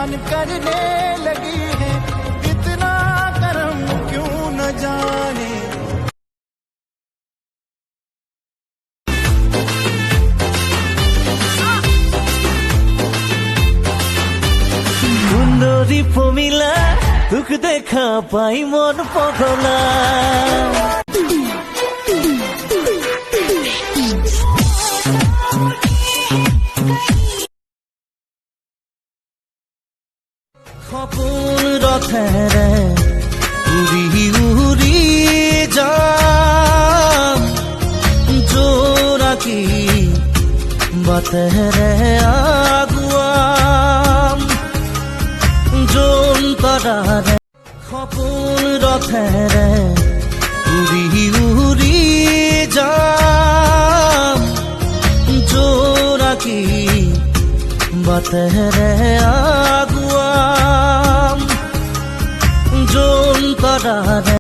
मुस्कान करने लगी है, इतना करम क्यों न जाने। সুন্দরী প্রমিলা তোক দেখা পাই মন পগলা সপোন ৰথেৰে উৰি উৰি যাম জোৰাকী বাটেৰে আগুৱাম জোনতৰাৰে সপোন ৰথেৰে উৰি উৰি যাম জোৰাকী বাটেৰে আগুৱাম জোনতৰাৰে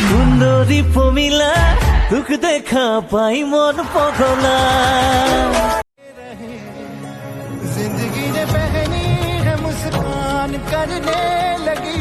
সুন্দরী প্রমিলা তোক দেখা পাই মন পগলা जिंदगी ने पहनी है मुस्कान करने लगी